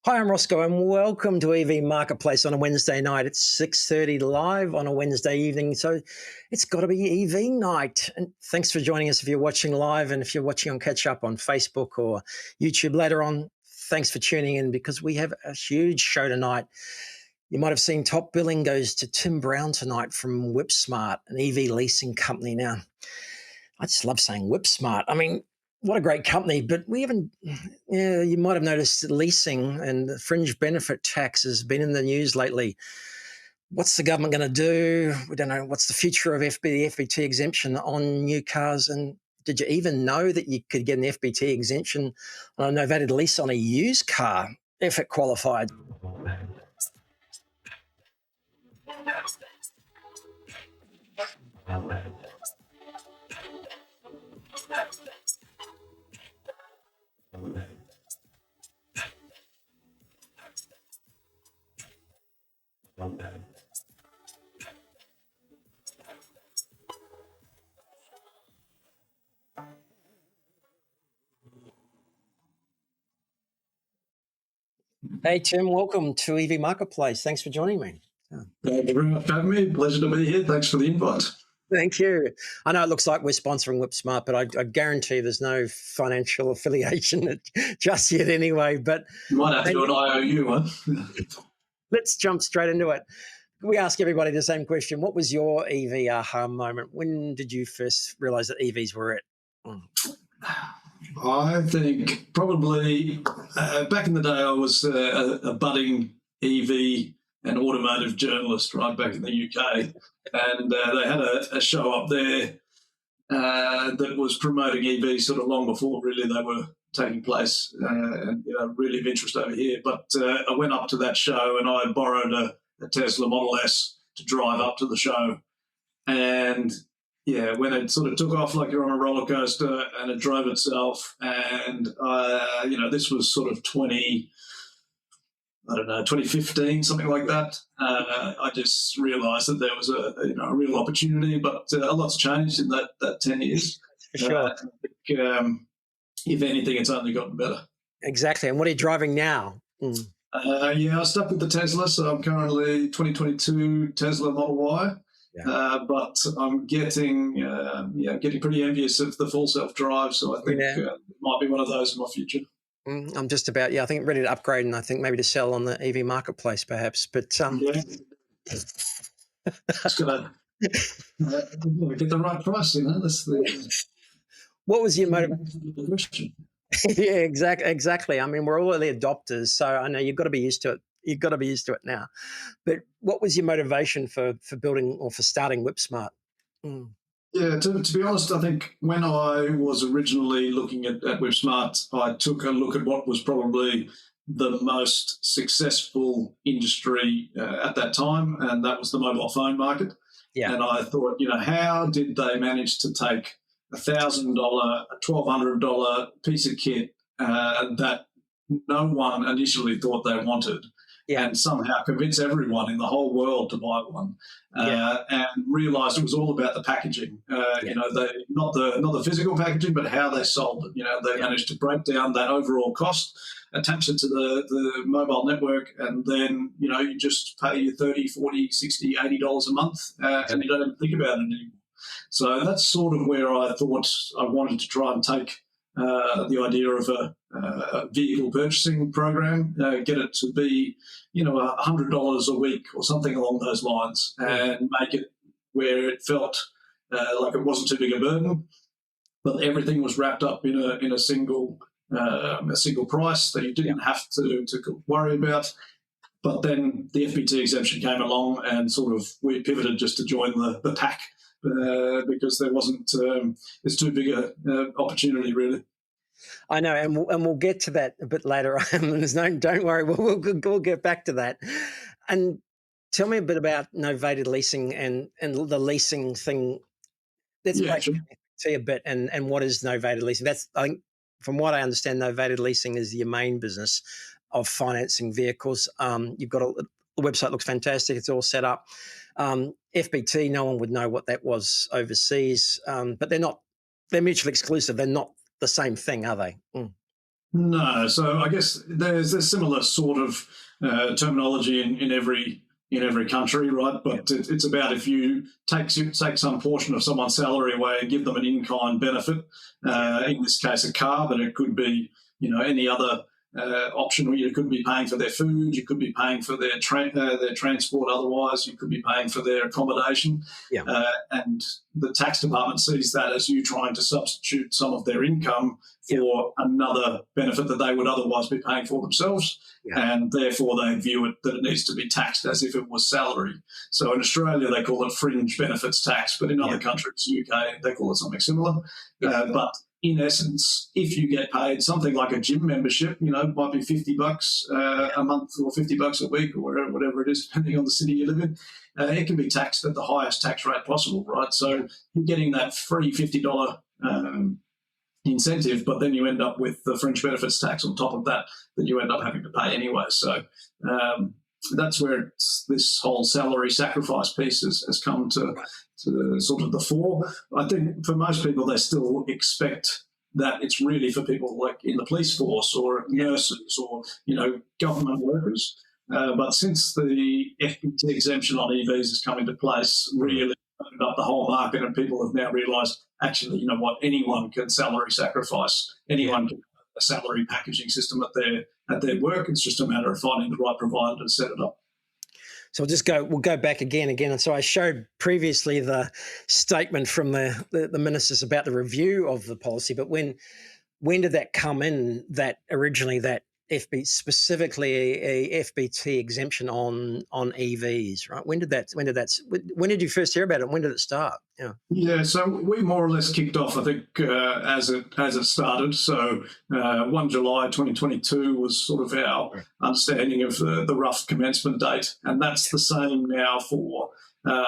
Hi, I'm Rosco, and welcome to EV Marketplace on a Wednesday night. It's 6:30 live on a Wednesday evening, so it's got to be EV night. And thanks for joining us if you're watching live, and if you're watching on catch up on Facebook or YouTube later on, thanks for tuning in because we have a huge show tonight. You might have seen top billing goes to Tim Brown tonight from Whipsmart, an EV leasing company. Now, I just love saying Whipsmart. I mean, what a great company, but we haven't, you might have noticed leasing and the Fringe Benefit Tax has been in the news lately. What's the government going to do? We don't know. What's the future of FBT exemption on new cars? And did you even know that you could get an FBT exemption on a novated lease on a used car if it qualified? Hey, Tim, welcome to EV Marketplace. Thanks for joining me. Thank you very much for having me. Pleasure to be here. Thanks for the invite. Thank you. I know it looks like we're sponsoring Whipsmart, but I guarantee there's no financial affiliation just yet anyway. But You might have to do an IOU one. let's jump straight into it. We ask everybody the same question. What was your EV aha moment? When did you first realise that EVs were it? I think probably back in the day I was a budding EV and automotive journalist right back in the UK, and they had a show up there that was promoting EVs sort of long before really they were taking place, and really of interest over here. But I went up to that show and I borrowed a Tesla Model S to drive up to the show, and when it sort of took off like you're on a roller coaster and it drove itself, and this was sort of 2015, something like that. I just realised that there was a real opportunity, but a lot's changed in that 10 years. For sure. I think, if anything, it's only gotten better. Exactly. And what are you driving now? I stuck with the Tesla, so I'm currently 2022 Tesla Model Y. Yeah. But I'm getting pretty envious of the full self-drive, so I think it might be one of those in my future. I'm just about, I think ready to upgrade, and I think maybe to sell on the EV marketplace perhaps. But Just got to get the right price, That's the. What was your motivation? Yeah, exactly. I mean, we're all early adopters, so I know you've got to be used to it. You've got to be used to it now. But what was your motivation for building or for starting Whipsmart? Yeah, to be honest, I think when I was originally looking at Whipsmart, I took a look at what was probably the most successful industry at that time, and that was the mobile phone market. Yeah. And I thought, how did they manage to take $1,000, $1,200 piece of kit that no one initially thought they wanted, and somehow convince everyone in the whole world to buy one, and realised it was all about the packaging. Not the physical packaging, but how they sold it. They managed to break down that overall cost, attach it to the mobile network, and then you just pay your $30, $40, $60, $80 a month, and you don't even think about it anymore. So that's sort of where I thought I wanted to try and take the idea of a vehicle purchasing program, get it to be, $100 a week or something along those lines, and make it where it felt like it wasn't too big a burden, but everything was wrapped up in a single price that you didn't have to worry about. But then the FBT exemption came along, and sort of we pivoted just to join the pack. Because there wasn't, it's too big a opportunity, really. I know, and we'll get to that a bit later. Don't worry, we'll get back to that. And tell me a bit about novated leasing and the leasing thing. Let's see a bit, and what is novated leasing? That's, I think, from what I understand, novated leasing is your main business of financing vehicles. You've got the website looks fantastic. It's all set up. FBT, no one would know what that was overseas, but they're mutually exclusive. They're not the same thing, are they? No, so I guess there's similar sort of terminology in every country, right? But it's about if you take some portion of someone's salary away and give them an in-kind benefit. In this case, a car, but it could be any other option. You could be paying for their food, you could be paying for their transport. Otherwise, you could be paying for their accommodation. Yeah. And the tax department sees that as you trying to substitute some of their income for another benefit that they would otherwise be paying for themselves. And therefore they view it that it needs to be taxed as if it was salary. So in Australia, they call it Fringe Benefits Tax, but in other countries, UK, they call it something similar. But in essence, if you get paid something like a gym membership, it might be $50 a month or $50 a week or whatever it is, depending on the city you live in, it can be taxed at the highest tax rate possible, right? So you're getting that free $50 incentive, but then you end up with the fringe benefits tax on top of that you end up having to pay anyway. So that's where this whole salary sacrifice piece has come to sort of the fore. I think for most people, they still expect that it's really for people like in the police force or nurses or, government workers. But since the FBT exemption on EVs has come into place, really opened up the whole market, and people have now realised, actually, you know what, anyone can salary sacrifice. Anyone can have a salary packaging system at their work. It's just a matter of finding the right provider to set it up. So we'll go back again. And so I showed previously the statement from the ministers about the review of the policy, but when did that come in, that originally that specifically a FBT exemption on EVs, right? When did you first hear about it? When did it start? Yeah, so we more or less kicked off, I think, as it started. So 1 July 2022 was sort of our understanding of the rough commencement date, and that's the same now for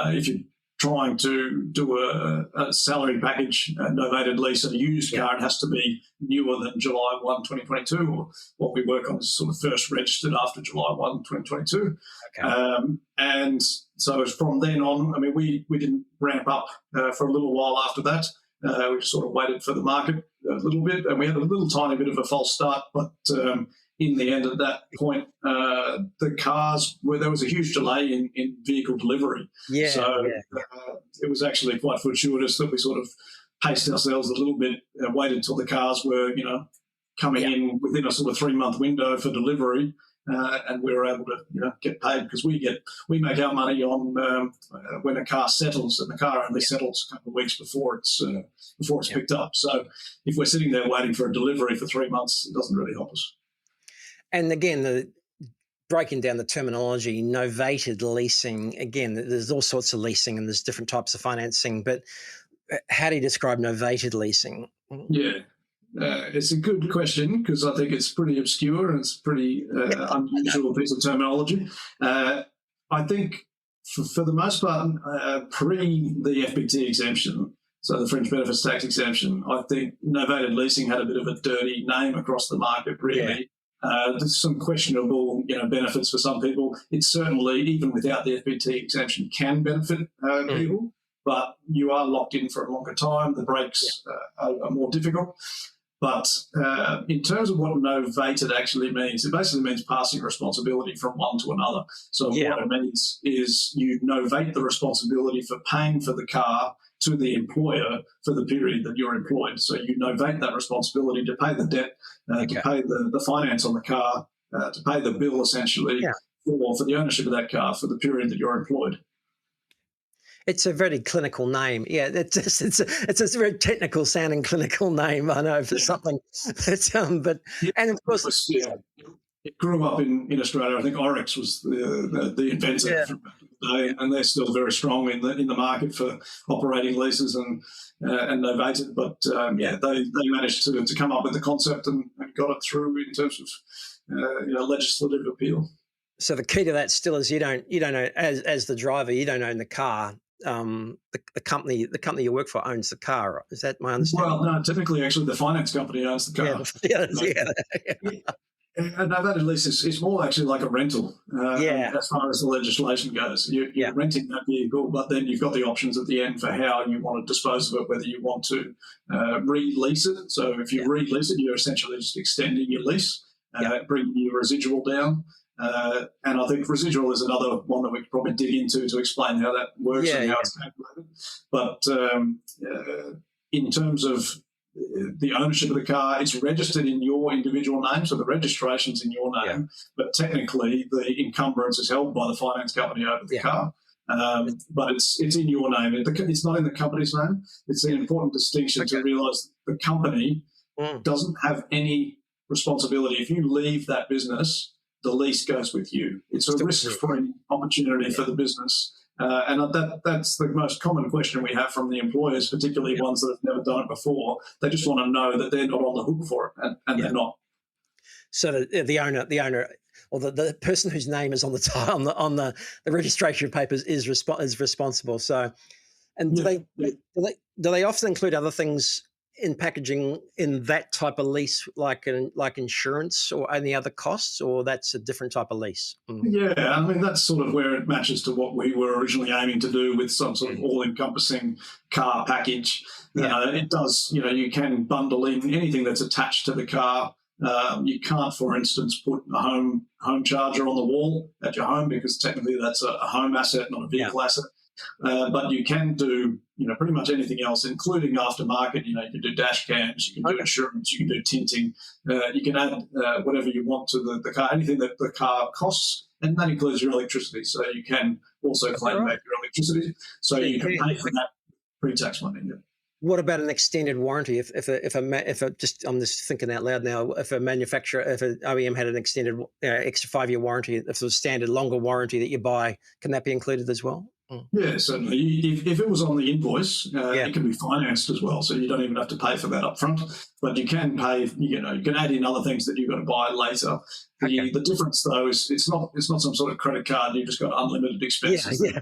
if you're trying to do a salary package, a novated lease of a used car. It has to be newer than July 1, 2022, or what we work on is sort of first registered after July 1, 2022. Okay. And so from then on, I mean, we didn't ramp up for a little while after that. We just sort of waited for the market a little bit, and we had a little tiny bit of a false start, but in the end, at that point, the cars there was a huge delay in vehicle delivery. It was actually quite fortuitous that we sort of paced ourselves a little bit and waited until the cars were, coming in within a sort of 3-month window for delivery, and we were able to, get paid, because we make our money on when a car settles, and the car only settles a couple of weeks before it's picked up. So if we're sitting there waiting for a delivery for 3 months, it doesn't really help us. And again, breaking down the terminology, novated leasing, again, there's all sorts of leasing and there's different types of financing, but how do you describe novated leasing? Yeah, it's a good question, because I think it's pretty obscure and it's pretty unusual piece of terminology. I think for the most part, pre the FBT exemption, so the Fringe Benefits Tax exemption, I think novated leasing had a bit of a dirty name across the market, really. Yeah. There's some questionable, benefits for some people. It certainly, even without the FBT exemption, can benefit people, but you are locked in for a longer time. The breaks are more difficult. But in terms of what novated actually means, it basically means passing responsibility from one to another. So what it means is you novate the responsibility for paying for the car to the employer for the period that you're employed. So you novate that responsibility to pay the debt, to pay the finance on the car, to pay the bill, essentially, for the ownership of that car for the period that you're employed. It's a very clinical name. Yeah, it's a very technical sounding clinical name, I know, for something. And of course, it grew up in Australia. I think Oryx was the inventor from back in the day, and they're still very strong in the market for operating leases and novated. But they managed to come up with the concept and got it through in terms of legislative appeal. So the key to that still is you don't know, as the driver, you don't own the car. The company you work for owns the car. Is that my understanding? Well, no, technically, actually, the finance company owns the car. A novated lease is more actually like a rental, Yeah, as far as the legislation goes. You're yeah, renting that vehicle, but then you've got the options at the end for how you want to dispose of it, whether you want to re-lease it. So if you yeah, re-lease it, you're essentially just extending your lease, yeah, bringing your residual down. And I think residual is another one that we could probably dig into to explain how that works yeah, and how yeah, it's calculated. But in terms of the ownership of the car, it's registered in your individual name, so the registration's in your yeah, name, but technically the encumbrance is held by the finance company over the yeah. car. But it's in your name. It's not in the company's name. It's an important distinction Okay. to realise the company Mm. doesn't have any responsibility. If you leave that business, the lease goes with you. It's a Still, risk-free opportunity for the business. And that's the most common question we have from the employers, particularly yeah, ones that have never done it before. They just want to know that they're not on the hook for it, and yeah. they're not. So the owner, or the person whose name is on the the registration papers is responsible. So, and Yeah, yeah. do they often include other things in packaging in that type of lease, like insurance or any other costs, or that's a different type of lease? Mm. Yeah, I mean, that's sort of where it matches to what we were originally aiming to do with some sort of Mm. all encompassing car package. Yeah. It does, you can bundle in anything that's attached to the car. You can't, for instance, put a home charger on the wall at your home because technically that's a home asset, not a Yeah. vehicle asset. But you can do, pretty much anything else, including aftermarket. You can do dash cams, you can do insurance, you can do tinting, you can add whatever you want to the car, anything that the car costs, and that includes your electricity. So you can also claim back your electricity. So you can pay for that pre-tax money. Yeah. What about an extended warranty? I'm just thinking out loud now. If a manufacturer, if an OEM had an extended extra 5-year warranty, if it was standard longer warranty that you buy, can that be included as well? Mm. Yeah, certainly. If it was on the invoice, Yeah, it can be financed as well, so you don't even have to pay for that upfront. But you can pay. You can add in other things that you've got to buy later. okay. The difference, though, is it's not some sort of credit card. You've just got unlimited Yeah, expenses. yeah.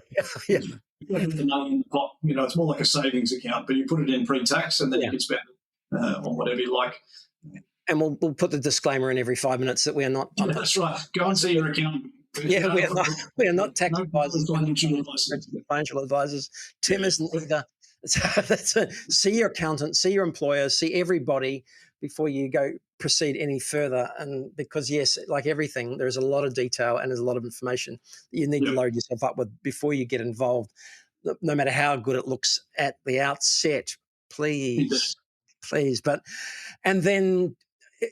You put the money in the pot. It's more like a savings account, but you put it in pre-tax, and then you can spend it on whatever you like. And we'll put the disclaimer in every 5 minutes that we are not. Yeah, that's right. Go and see your accountant. Yeah, we are not tax No advisors, financial advisors. Tim isn't either. So see your accountant, see your employer, see everybody before you proceed any further. And because yes, like everything, there's a lot of detail and there's a lot of information that you need to load yourself up with before you get involved. No matter how good it looks at the outset, please. And then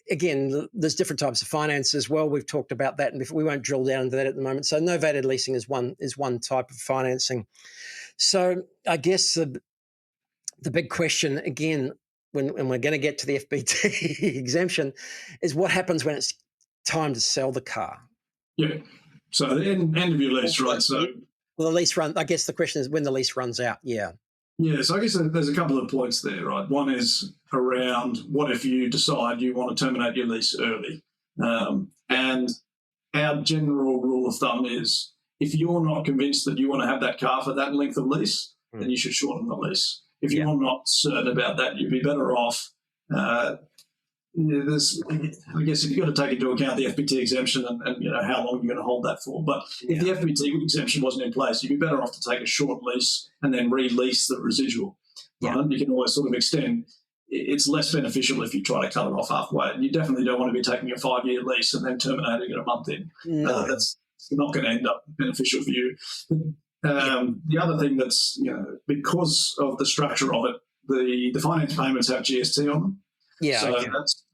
again, there's different types of finance as well. We've talked about that, and we won't drill down into that at the moment. So novated leasing is one type of financing. So I guess the big question again, when we're going to get to the FBT exemption, is what happens when it's time to sell the car. Yeah. So the end of your lease, right? So the lease run. I guess the question is when the lease runs out. Yeah. Yeah, so I guess there's a couple of points there, right? One is around what if you decide you want to terminate your lease early? And our general rule of thumb is if you're not convinced that you want to have that car for that length of lease, then you should shorten the lease. If you're not certain about that, you'd be better off. I guess you've got to take into account the FBT exemption and how long you're going to hold that for. But if the FBT exemption wasn't in place, you'd be better off to take a short lease and then release the residual. Right? You can always sort of extend. It's less beneficial if you try to cut it off halfway. And you definitely don't want to be taking a 5-year lease and then terminating it a month in. No. That's not going to end up beneficial for you. The other thing that's, because of the structure of it, the finance payments have GST on them. Yeah, so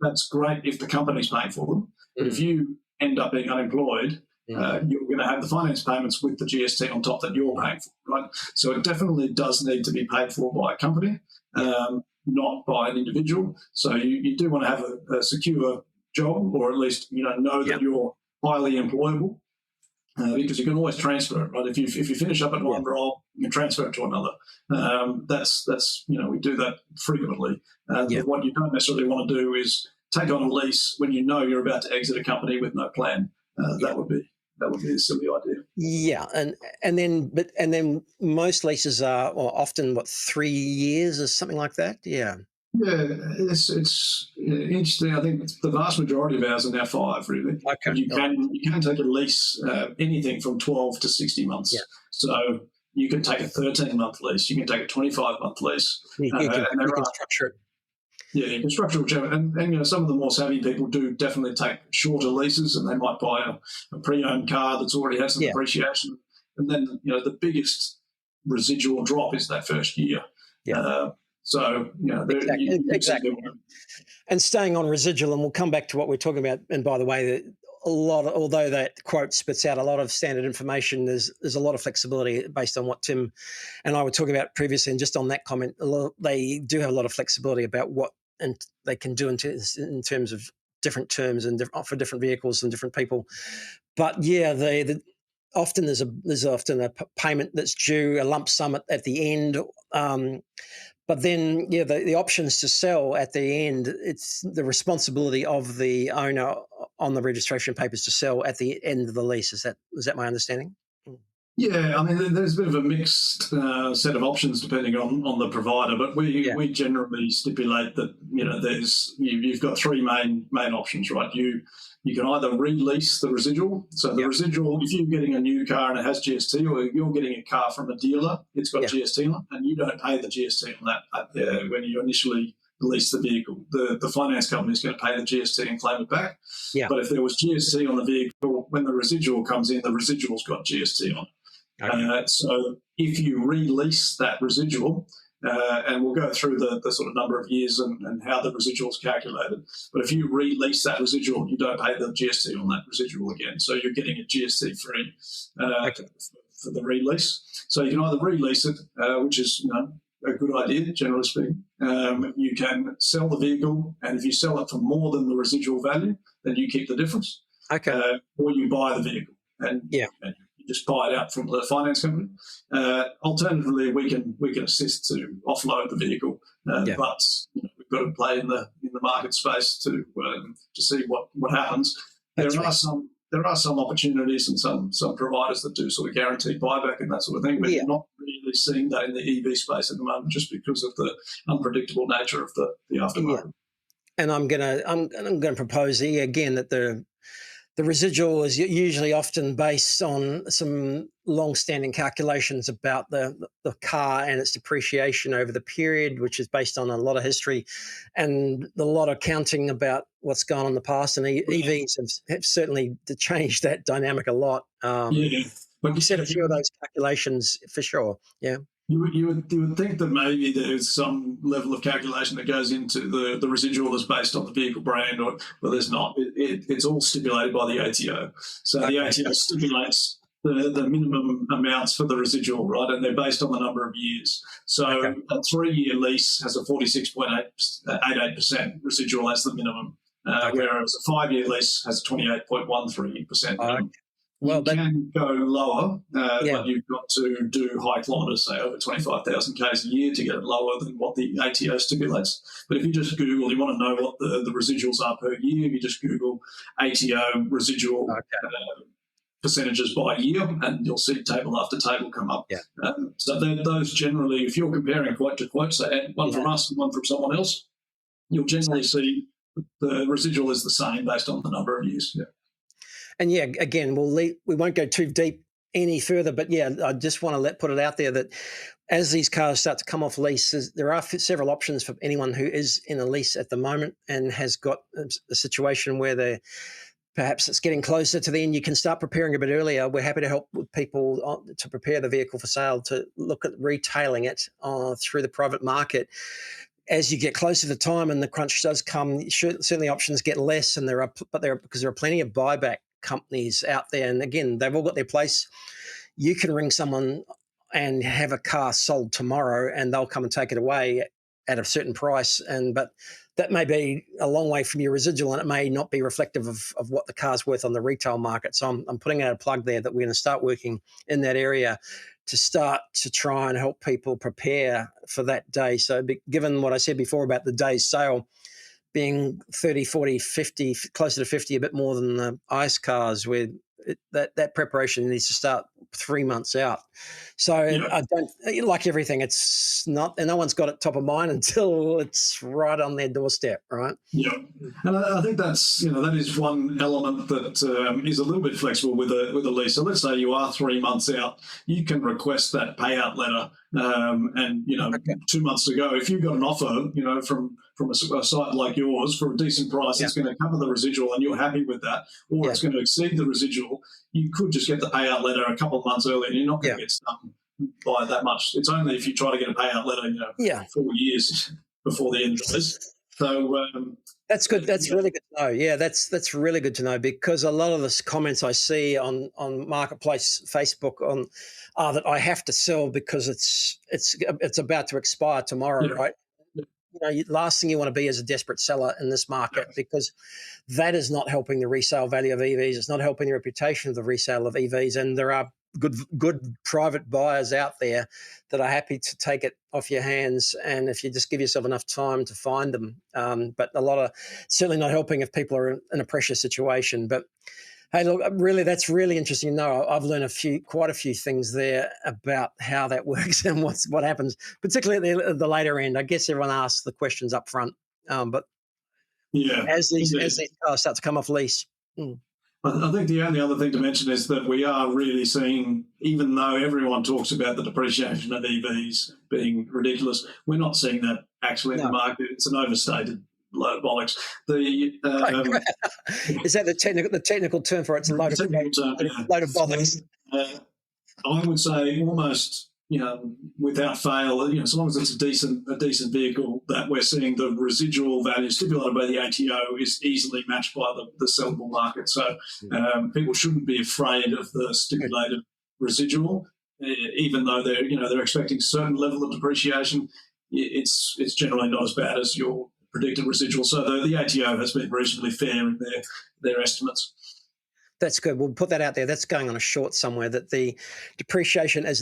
that's great if the company's paying for them. But if you end up being unemployed, you're going to have the finance payments with the GST on top that you're paying for, right? So it definitely does need to be paid for by a company, not by an individual. So you do want to have a secure job, or at least know that you're highly employable. Because you can always transfer it, right? If you finish up at one role, you can transfer it to another. That's we do that frequently. What you don't necessarily want to do is take on a lease when you know you're about to exit a company with no plan. That would be a silly idea. Yeah, and then most leases are often 3 years or something like that. Yeah. Yeah, it's interesting. I think the vast majority of ours are now 5, really. Okay. But you can take a lease anything from 12 to 60 Yeah. months. So you can take a 13-month lease, you can take a 25-month lease, and You there can are structure it. yeah, you can structure whichever. And some of the more savvy people do definitely take shorter leases, and they might buy a pre-owned car that's already had some Yeah. depreciation, and then the biggest residual drop is that first year. Yeah. So Exactly. you see Exactly. people. And staying on residual, and we'll come back to what we're talking about. And by the way, although that quote spits out a lot of standard information, there's a lot of flexibility based on what Tim and I were talking about previously. And just on that comment, they do have a lot of flexibility about what and they can do in terms of different terms and for different vehicles and different people. But yeah, often there's often a payment that's due, a lump sum at the end. But then, yeah, the options to sell at the end, it's the responsibility of the owner on the registration papers to sell at the end of the lease. Is that my understanding? Yeah, I mean, there's a bit of a mixed set of options depending on the provider, but Yeah. we generally stipulate that you've got three main options, right? You can either release the residual. So the residual, if you're getting a new car and it has GST, or you're getting a car from a dealer, it's got GST on it, and you don't pay the GST on that when you initially lease the vehicle. The finance company is going to pay the GST and claim it back. Yeah. But if there was GST on the vehicle, when the residual comes in, the residual's got GST on it. Okay. So if you release that residual, and we'll go through the sort of number of years and how the residual is calculated, but if you release that residual, you don't pay the GST on that residual again. So you're getting a GST free for the release. So you can either release it, which is a good idea, generally speaking. You can sell the vehicle, and if you sell it for more than the residual value, then you keep the difference. Okay. Or you buy the vehicle, and you just buy it out from the finance company. Alternatively, we can assist to offload the vehicle, but we've got to play in the market space to see what happens. There are some opportunities and some providers that do sort of guaranteed buyback and that sort of thing, but you're not really seeing that in the EV space at the moment, just because of the unpredictable nature of the aftermarket. Yeah. And I'm gonna propose here again that the residual is usually often based on some long-standing calculations about the car and its depreciation over the period, which is based on a lot of history and a lot of counting about what's gone on in the past. And EVs have certainly changed that dynamic a lot. But you said a few of those calculations for sure. Yeah. You would think that maybe there's some level of calculation that goes into the residual that's based on the vehicle brand, but there's not. It's all stipulated by the ATO. So the ATO stipulates the minimum amounts for the residual, right? And they're based on the number of years. So a 3-year lease has a 46.88% residual as the minimum, whereas a 5-year lease has a 28.13% minimum. Well, you can go lower, but you've got to do high kilometres, say over 25,000 k's a year, to get it lower than what the ATO stipulates. But if you just Google, you want to know what the residuals are per year, you just Google ATO residual percentages by year, and you'll see table after table come up. Yeah. So those generally, if you're comparing quote to quote, say one from us and one from someone else, you'll generally see the residual is the same based on the number of years. Yeah. And again, we won't go too deep any further, but I just want to put it out there that as these cars start to come off leases, there are several options for anyone who is in a lease at the moment and has got a situation where perhaps it's getting closer to the end. You can start preparing a bit earlier. We're happy to help with people to prepare the vehicle for sale, to look at retailing it through the private market. As you get closer to time and the crunch does come, certainly options get less, and because there are plenty of buyback companies out there, and again, they've all got their place. You can ring someone and have a car sold tomorrow, and they'll come and take it away at a certain price, but that may be a long way from your residual, and it may not be reflective of what the car's worth on the retail market. So I'm putting out a plug there that we're going to start working in that area to start to try and help people prepare for that day. So given what I said before about the day's sale being 30, 40, 50, closer to 50, a bit more than the ICE cars, where that preparation needs to start 3 months out. So Yeah. I don't, like everything, it's not, and no one's got it top of mind until it's right on their doorstep, right? Yeah, and I think that's that is one element that is a little bit flexible with a lease. So let's say you are 3 months out, you can request that payout letter, and Okay. 2 months ago, if you got an offer, from a site like yours for a decent price, Yeah. it's going to cover the residual, and you're happy with that, or Yeah. it's going to exceed the residual. You could just get the payout letter a couple of months early, and you're not going to get stung by that much. It's only if you try to get a payout letter, 4 years before the end of the lease. So that's good. That's really good to know. Yeah, that's really good to know, because a lot of the comments I see on Marketplace Facebook are that I have to sell because it's about to expire tomorrow, right? Last thing you want to be is a desperate seller in this market, because that is not helping the resale value of EVs. It's not helping the reputation of the resale of EVs, and there are good private buyers out there that are happy to take it off your hands, and if you just give yourself enough time to find them. But a lot of, certainly not helping if people are in a pressure situation. But hey, look, that's really interesting to know. I've learned quite a few things there about how that works and what happens, particularly at the later end. I guess everyone asks the questions up front, but as these cars start to come off lease. I think the only other thing to mention is that we are really seeing, even though everyone talks about the depreciation of EVs being ridiculous, we're not seeing that actually in the market. It's an overstated load of bollocks. Is that the technical term for it? It's a load of bollocks. I would say almost, without fail, so long as it's a decent vehicle, that we're seeing the residual value stipulated by the ATO is easily matched by the sellable market. So people shouldn't be afraid of the stipulated residual, even though they're expecting a certain level of depreciation. It's generally not as bad as your predicted residual. So the ATO has been reasonably fair in their estimates. That's good. We'll put that out there. That's going on a short somewhere, that the depreciation is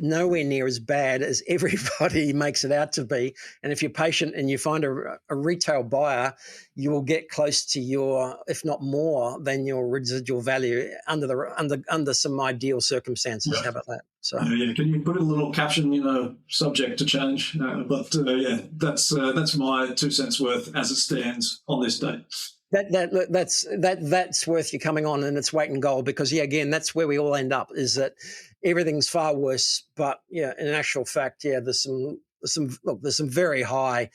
nowhere near as bad as everybody makes it out to be. And if you're patient and you find a retail buyer, you will get close to your, if not more than your residual value under some ideal circumstances. How about that? So can you put a little caption, subject to change? That's my 2 cents worth as it stands on this date. That's worth you coming on, and it's weight in gold, because again, that's where we all end up, is that everything's far worse. But in actual fact, there's some very high,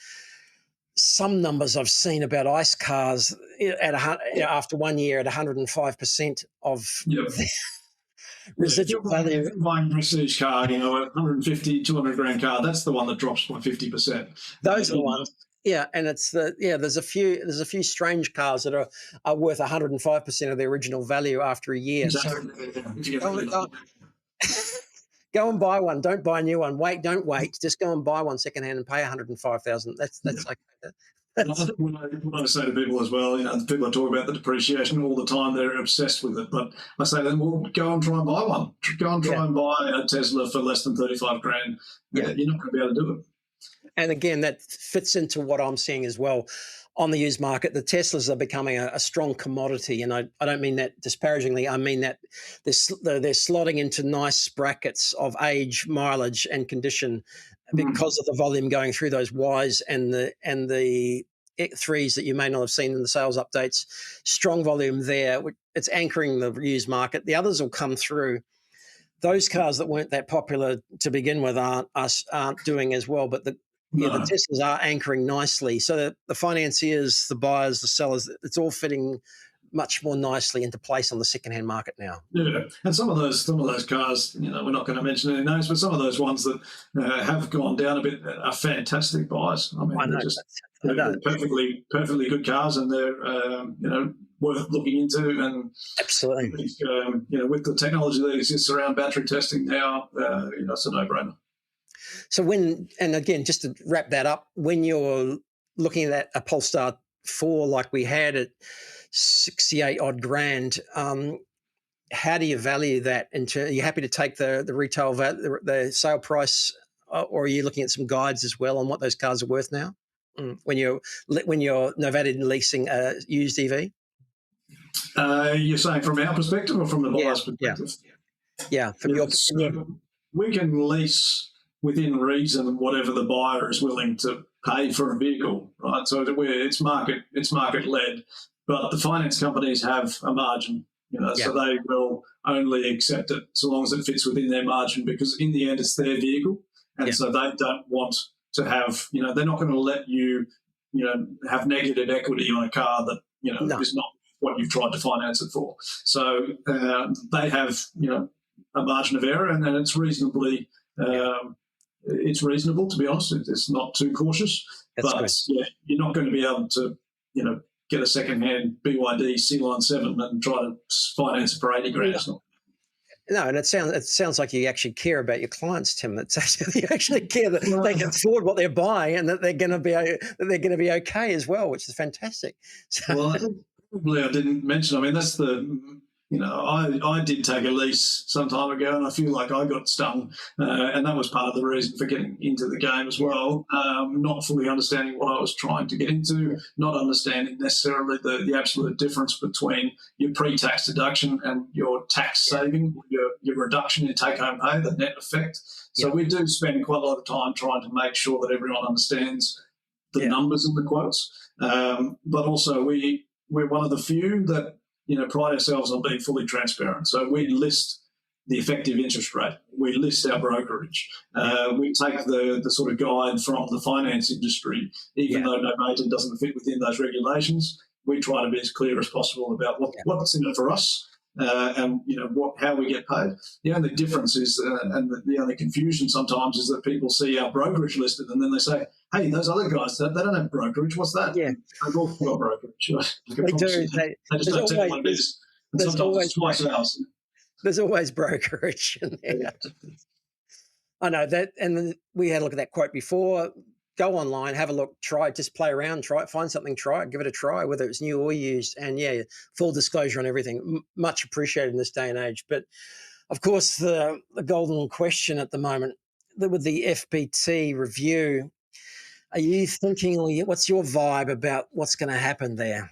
some numbers I've seen about ICE cars after 1 year at 105% of the residual value. If you're buying a prestige car, a 150, 200 grand car, that's the one that drops by 50%. Those are the ones. Yeah, and it's there's a few strange cars that are worth 105% of their original value after a year. Exactly. So go and buy one. Don't buy a new one. Don't wait. Just go and buy one secondhand and pay 105,000. That's okay. When I say to people as well, people are talking about the depreciation all the time. They're obsessed with it. But I say to them, well, go and try and buy one. Go and try and buy a Tesla for less than 35 grand. You're not going to be able to do it. And again, that fits into what I'm seeing as well on the used market. The Teslas are becoming a strong commodity, and I don't mean that disparagingly. I mean that they're slotting into nice brackets of age, mileage, and condition because of the volume going through those Ys and the threes that you may not have seen in the sales updates. Strong volume there. It's anchoring the used market. The others will come through. Those cars that weren't that popular to begin with aren't doing as well, but the Teslas are anchoring nicely. So the financiers, the buyers, the sellers, it's all fitting much more nicely into place on the secondhand market now. Yeah, and some of those cars, we're not going to mention any names, but some of those ones that have gone down a bit are fantastic buys. I mean, they're perfectly good cars, and they're worth looking into. And absolutely, with the technology that exists around battery testing now, it's a no-brainer. So and again, just to wrap that up, when you're looking at a Polestar 4 like we had at 68 odd grand, how do you value that? Are you happy to take the retail value, the sale price, or are you looking at some guides as well on what those cars are worth now when you're novated leasing a used EV? You're saying from our perspective or from the buyer's perspective? Yeah, from your perspective. We can lease within reason whatever the buyer is willing to pay for a vehicle, right? So it's market led, but the finance companies have a margin, so they will only accept it so long as it fits within their margin, because in the end it's their vehicle, and so they don't want to have, they're not going to let you, have negative equity on a car that is not what you've tried to finance it for. So they have, a margin of error, and it's reasonably. It's reasonable, to be honest. It's not too cautious, you're not going to be able to, get a second-hand BYD C-Line 7 and try to finance it for 80 grand. No, and it sounds like you actually care about your clients, Tim. You actually care that they can afford what they're buying and that they're going to be okay as well, which is fantastic. So, well, probably I didn't mention. I mean, that's the. I did take a lease some time ago, and I feel like I got stung, and that was part of the reason for getting into the game as well. Not fully understanding what I was trying to get into, not understanding necessarily the absolute difference between your pre-tax deduction and your tax saving, your reduction in take-home pay, the net effect. So we do spend quite a lot of time trying to make sure that everyone understands the numbers and the quotes, but also we're one of the few that pride ourselves on being fully transparent. So we list the effective interest rate. We list our brokerage. We take the sort of guide from the finance industry, even though no major doesn't fit within those regulations. We try to be as clear as possible about what's in it for us, and how we get paid. The only difference is, and the only confusion sometimes, is that people see our brokerage listed and then they say, "Hey, those other guys, they don't have brokerage. What's that?" Yeah, they've all got brokerage. They do. They just don't tell you what it is. And sometimes it's twice ours. There's always brokerage in there. Yeah. I know that, and then we had a look at that quote before. Go online, have a look, try it, just play around, try it, find something, try it, give it a try, whether it's new or used. And full disclosure on everything, much appreciated in this day and age. But of course, the golden question at the moment with the FBT review, are you thinking, what's your vibe about what's going to happen there?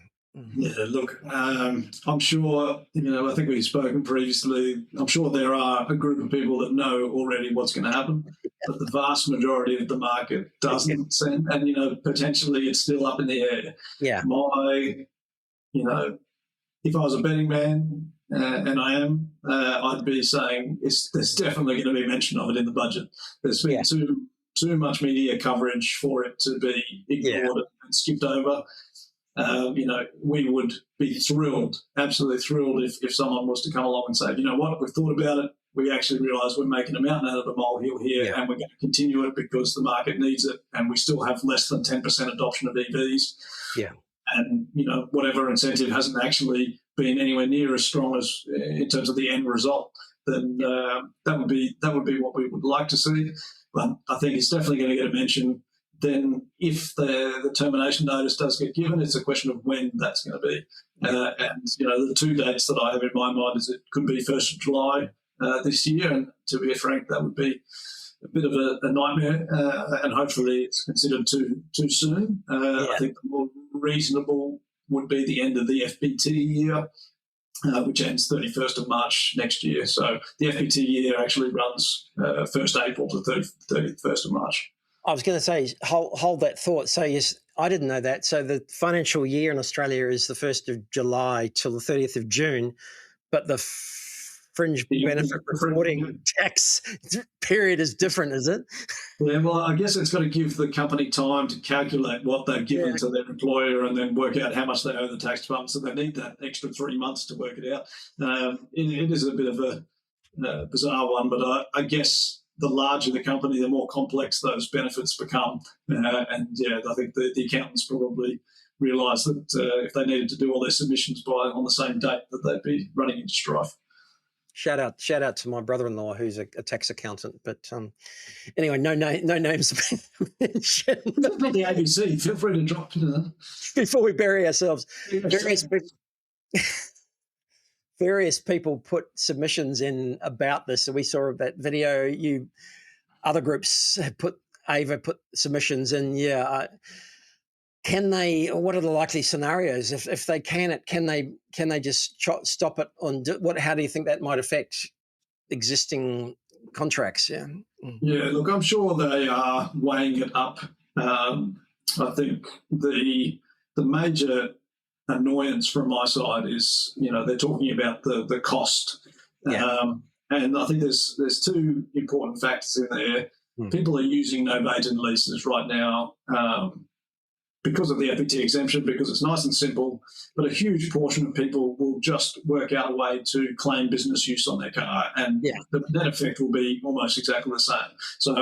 Yeah, look, I'm sure, I think we've spoken previously, I'm sure there are a group of people that know already what's going to happen, but the vast majority of the market doesn't, and potentially it's still up in the air. Yeah. If I was a betting man, and I am, I'd be saying there's definitely going to be mention of it in the budget. There's been too much media coverage for it to be ignored and skipped over. We would be thrilled, absolutely thrilled, if someone was to come along and say, you know what, we've thought about it. We actually realise we're making a mountain out of a molehill here, and we're going to continue it because the market needs it, and we still have less than 10% adoption of EVs. Yeah. And, whatever incentive hasn't actually been anywhere near as strong as in terms of the end result, then that would be what we would like to see. But I think it's definitely going to get a mention. Then if the termination notice does get given, it's a question of when that's going to be. And, the two dates that I have in my mind is it could be 1st of July this year, and to be frank, that would be a bit of a nightmare, and hopefully it's considered too soon. I think the more reasonable would be the end of the FBT year, which ends 31st of March next year. So the FBT year actually runs 1st April to 31st of March. I was going to say, hold that thought. So yes, I didn't know that. So the financial year in Australia is the 1st of July till the 30th of June, but the Fringe Benefit Reporting Tax period is different, is it? Yeah, well, I guess it's got to give the company time to calculate what they've given to their employer and then work out how much they owe the tax department. So they need that extra 3 months to work it out. It is a bit of a bizarre one, but I guess the larger the company, the more complex those benefits become. And I think the accountants probably realise that if they needed to do all their submissions on the same date, that they'd be running into strife. Shout out to my brother-in-law who's a tax accountant. But anyway, no names have been mentioned. Not the ABC. Feel free to drop it before we bury ourselves. Various people put submissions in about this. So we saw that video. Other groups have AEVA put submissions in. can they? What are the likely scenarios? If they can they just stop it on what? How do you think that might affect existing contracts? Yeah. Yeah, look, I'm sure they are weighing it up. I think the major annoyance from my side is, they're talking about the cost. Yeah. And I think there's two important factors in there. People are using novated leases right now because of the FBT exemption, because it's nice and simple, but a huge portion of people will just work out a way to claim business use on their car, and the net effect will be almost exactly the same. So,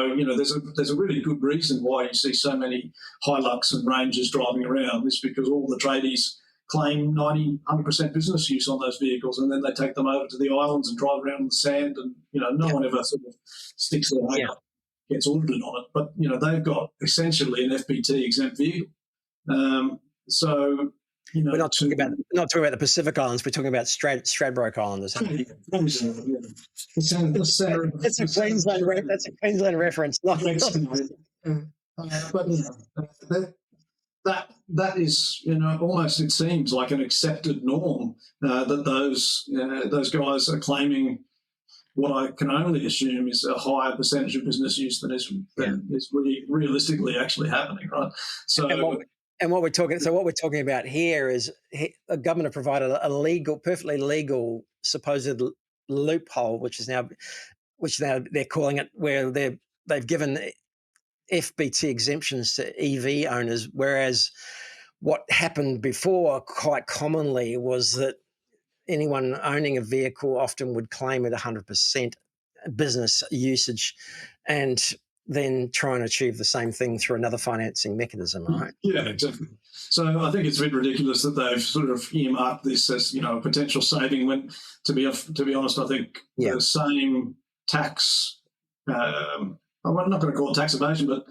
there's a really good reason why you see so many Hilux and Rangers driving around. It's because all the tradies claim 100% business use on those vehicles, and then they take them over to the islands and drive around in the sand, and, no one ever sort of sticks their head up, gets audited on it. But, they've got essentially an FBT exempt vehicle. So, we're not talking about the Pacific Islands. We're talking about Stradbroke Island. That's a Queensland reference. But that is, almost, it seems like an accepted norm that those guys are claiming what I can only assume is a higher percentage of business use than is really realistically actually happening, right? So. And what we're talking about here is the government have provided a perfectly legal supposed loophole, which now they're calling it, where they've given FBT exemptions to EV owners, whereas what happened before quite commonly was that anyone owning a vehicle often would claim it 100% business usage, and then try and achieve the same thing through another financing mechanism, right? Yeah, exactly. So I think it's a bit ridiculous that they've sort of earmarked this as, a potential saving, when, to be honest, I think the same tax, I'm not going to call it tax evasion, but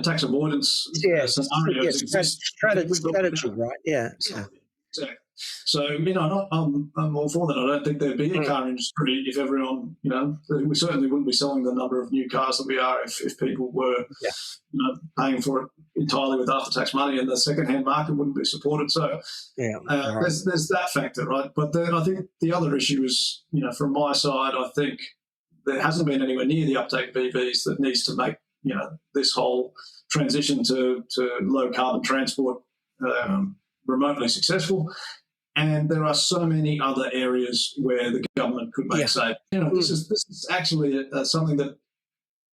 tax avoidance scenarios exist. Strategy, right? Yeah. Exactly. So, I'm all for that. I don't think there'd be a car industry if everyone, we certainly wouldn't be selling the number of new cars that we are if people were, paying for it entirely with after-tax money, and the second-hand market wouldn't be supported. So there's that factor, right? But then I think the other issue is, from my side, I think there hasn't been anywhere near the uptake of EVs that needs to make, this whole transition to low-carbon transport remotely successful. And there are so many other areas where the government could make savings. This is actually something that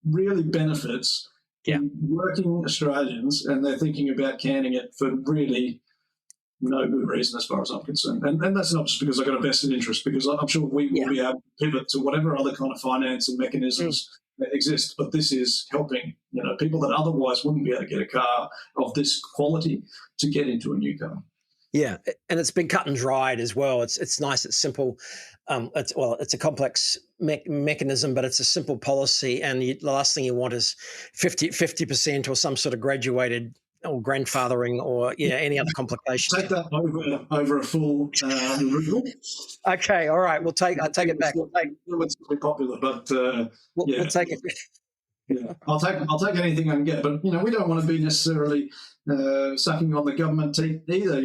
really benefits working Australians, and they're thinking about canning it for really no good reason as far as I'm concerned. And that's not just because I've got a vested interest, because I'm sure we will be able to pivot to whatever other kind of financing mechanisms that exist. But this is helping, people that otherwise wouldn't be able to get a car of this quality to get into a new car. Yeah, and it's been cut and dried as well. It's nice, it's simple. It's a complex mechanism, but it's a simple policy. And the last thing you want is 50% or some sort of graduated or grandfathering or any other complications. Take that over a full renewal. Okay, all right. I take it back. It's pretty popular, but we'll take it. Yeah, I'll take anything I can get, but we don't want to be necessarily sucking on the government teeth either,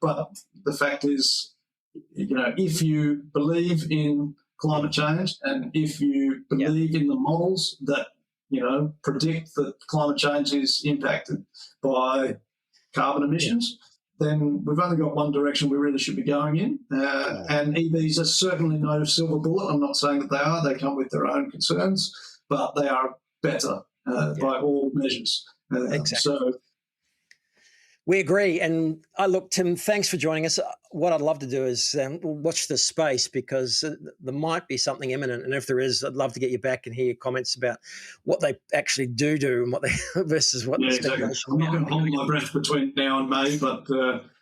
But the fact is, if you believe in climate change, and if you believe in the models that predict that climate change is impacted by carbon emissions, then we've only got one direction we really should be going in. And EVs are certainly no silver bullet. I'm not saying that they are. They come with their own concerns, but they are better by all measures. Exactly. So we agree. And look, Tim, thanks for joining us. What I'd love to do is watch this space, because there might be something imminent. And if there is, I'd love to get you back and hear your comments about what they actually do and what they versus what the exactly. I'm not going to hold my breath between now and May, but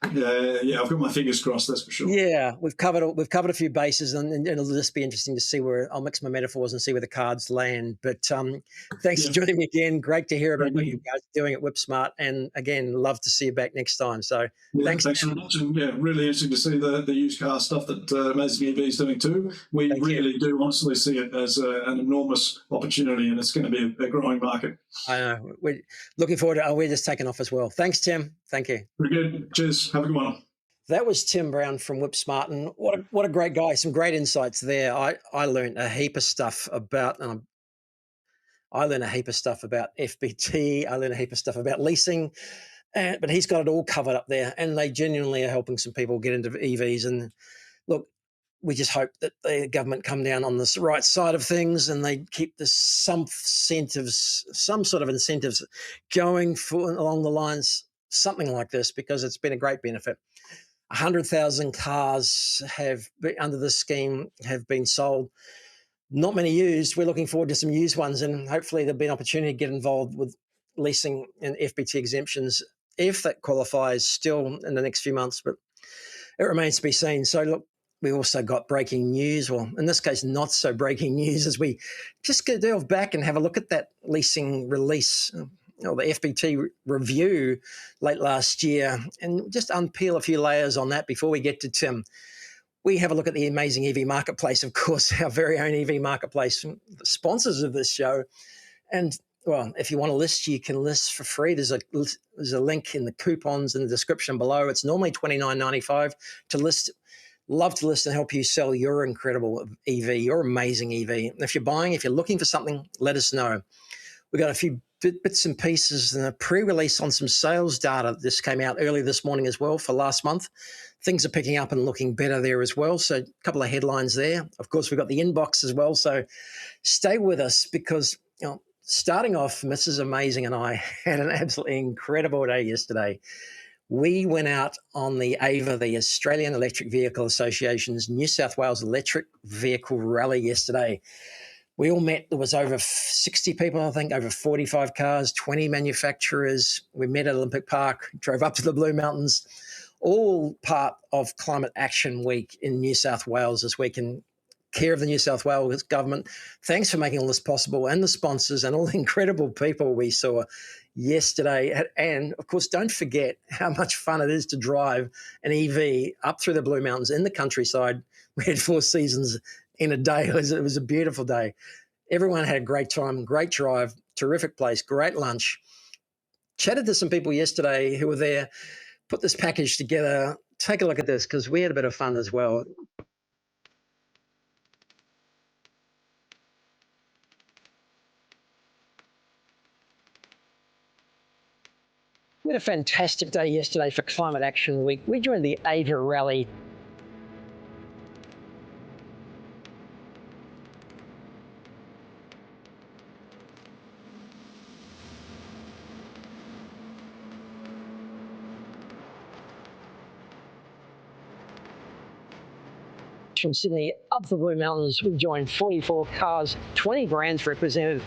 I've got my fingers crossed, that's for sure. Yeah, we've covered a few bases, and it'll just be interesting to see where I'll mix my metaphors and see where the cards land. But thanks for joining me again. Great to hear about what you guys are doing at Whipsmart, and again, love to see you back next time. So thanks so much, and really interesting interesting to see the used car stuff that Amazing EV is doing too. We really do honestly see it as an enormous opportunity, and it's going to be a growing market. I know. We're looking forward to it. We're just taking off as well. Thanks, Tim. Thank you. Very good. Cheers. Have a good one. That was Tim Brown from Whipsmart, and what a great guy. Some great insights there. I learned a heap of stuff about FBT. I learned a heap of stuff about leasing, but he's got it all covered up there, and they genuinely are helping some people get into EVs. And look, we just hope that the government come down on this right side of things and they keep some sort of incentives going along the lines, something like this, because it's been a great benefit. 100,000 cars under this scheme have been sold. Not many used. We're looking forward to some used ones, and hopefully there'll be an opportunity to get involved with leasing and FBT exemptions if that qualifies still in the next few months, but it remains to be seen. So look, we also got breaking news, well, in this case, not so breaking news, as we just go delve back and have a look at that leasing release, or the FBT review late last year, and just unpeel a few layers on that before we get to Tim. We have a look at the Amazing EV Marketplace, of course, our very own EV Marketplace, the sponsors of this show. And, well, if you want to list, you can list for free. There's a link in the coupons in the description below. It's normally $29.95 to list. Love to list and help you sell your incredible EV, your amazing EV. And if you're looking for something, let us know. We got a few bits and pieces and a pre-release on some sales data. This came out early this morning as well for last month. Things are picking up and looking better there as well. So a couple of headlines there. Of course, we've got the inbox as well. So stay with us because, starting off, Mrs. Amazing and I had an absolutely incredible day yesterday. We went out on the AEVA, the Australian Electric Vehicle Association's New South Wales Electric Vehicle Rally yesterday. We all met. There was over 60 people, I think, over 45 cars, 20 manufacturers. We met at Olympic Park, drove up to the Blue Mountains, all part of Climate Action Week in New South Wales this week, in care of the New South Wales government. Thanks for making all this possible, and the sponsors and all the incredible people we saw yesterday. And, of course, don't forget how much fun it is to drive an EV up through the Blue Mountains in the countryside. We had 4 seasons in a day. It was a beautiful day. Everyone had a great time, great drive, terrific place, great lunch. Chatted to some people yesterday who were there, put this package together. Take a look at this because we had a bit of fun as well. We had a fantastic day yesterday for Climate Action Week. We joined the AEVA rally. From Sydney up the Blue Mountains, we joined 44 cars, 20 brands represented.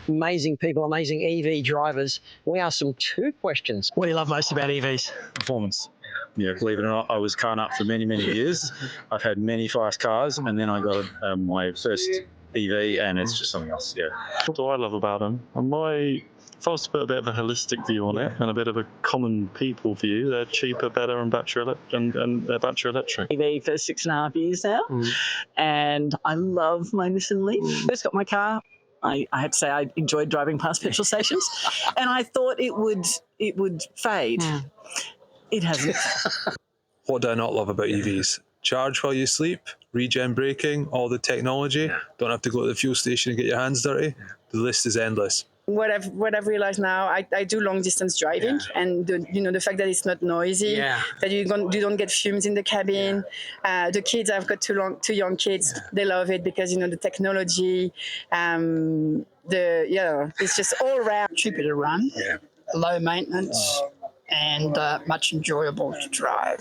Amazing people, amazing EV drivers. We asked them 2 questions. What do you love most about EVs? Performance. Yeah, believe it or not, I was car nut for many, many years. I've had many fast cars, and then I got my first EV, and it's just something else. Yeah. What do I love about them? If I was to put a bit of a holistic view on it and a bit of a common people view, they're cheaper, better, and they're battery electric. EV for 6.5 years now, and I love my Nissan Leaf. First got my car, I have to say I enjoyed driving past petrol stations, and I thought it would fade. It hasn't. What do I not love about EVs? Charge while you sleep, regen braking, all the technology. Don't have to go to the fuel station and get your hands dirty. The list is endless. What I've realized now, I do long distance driving, and the fact that it's not noisy, that you don't get fumes in the cabin. The kids, I've got two young kids, they love it because the technology, it's just all around cheaper to run, low maintenance, and much enjoyable to drive.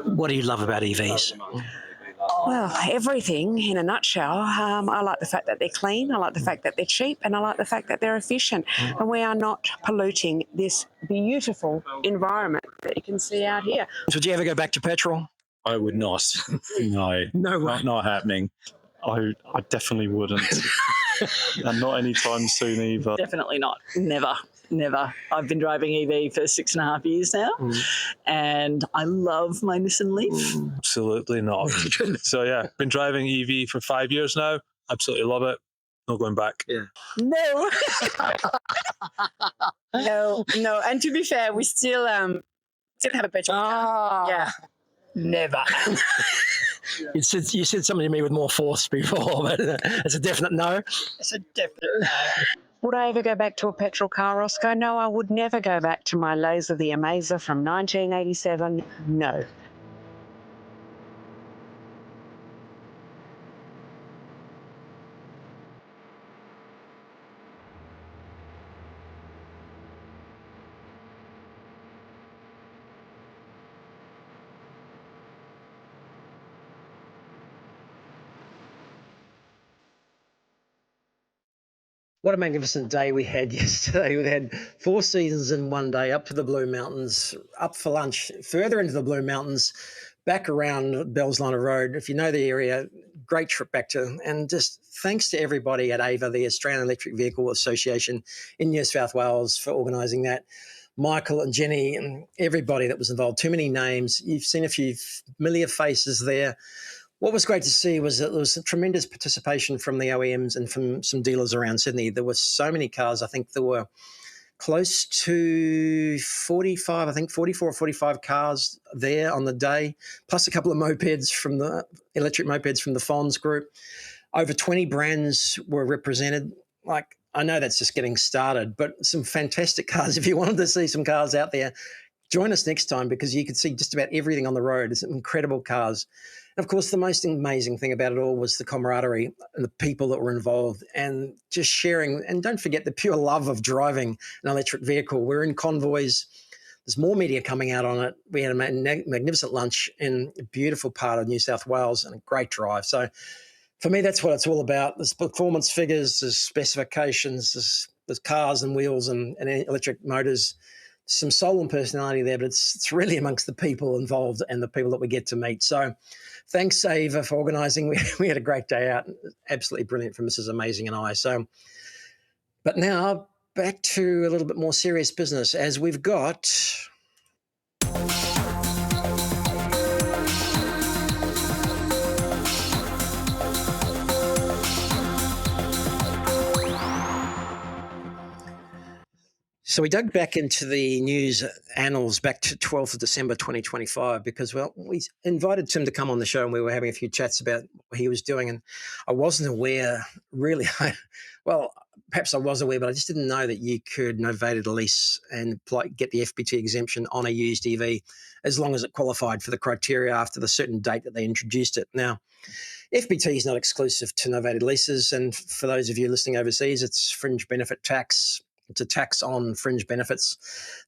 What do you love about EVs? Well, everything in a nutshell. I like the fact that they're clean, I like the fact that they're cheap, and I like the fact that they're efficient. And we are not polluting this beautiful environment that you can see out here. Would you ever go back to petrol? I would not. No, No way. not happening. I definitely wouldn't. And not anytime soon either. Definitely not. Never. I've been driving EV for 6.5 years now, and I love my Nissan Leaf. Absolutely not. So yeah, been driving EV for 5 years now. Absolutely love it. No going back. No. No. And to be fair, we still have a petrol car. Yeah. Never. You said something to me with more force before, but it's a definite no. It's a definite no. Would I ever go back to a petrol car, Rosco? No, I would never go back to my Laser the Amazer from 1987. No. What a magnificent day we had yesterday. We had 4 seasons in one day, up to the Blue Mountains, up for lunch, further into the Blue Mountains, back around Bellsliner Road. If you know the area, great trip back to, and just thanks to everybody at AEVA, the Australian Electric Vehicle Association in New South Wales, for organising that. Michael and Jenny and everybody that was involved, too many names. You've seen a few familiar faces there. What was great to see was that there was tremendous participation from the OEMs and from some dealers around Sydney. There were so many cars. I think there were close to 44 or 45 cars there on the day, plus a couple of mopeds from the electric mopeds from the Fonz group. Over 20 brands were represented. I know that's just getting started, but some fantastic cars. If you wanted to see some cars out there, join us next time, because you could see just about everything on the road. It's incredible cars. And of course, the most amazing thing about it all was the camaraderie and the people that were involved, and just sharing. And don't forget the pure love of driving an electric vehicle. We're in convoys. There's more media coming out on it. We had a magnificent lunch in a beautiful part of New South Wales and a great drive. So for me, that's what it's all about. There's performance figures, there's specifications, there's cars and wheels and electric motors. Some soul and personality there, but it's really amongst the people involved and the people that we get to meet. So thanks, AEVA, for organising. We had a great day out. Absolutely brilliant for Mrs. Amazing and I. So, but now back to a little bit more serious business, as we've got... So we dug back into the news annals back to 12th of December 2025 because, well, we invited Tim to come on the show and we were having a few chats about what he was doing, and I wasn't aware, really. Well, perhaps I was aware, but I just didn't know that you could novated a lease and get the FBT exemption on a used EV as long as it qualified for the criteria after the certain date that they introduced it. Now, FBT is not exclusive to novated leases, and for those of you listening overseas, it's Fringe Benefit Tax. It's a tax on fringe benefits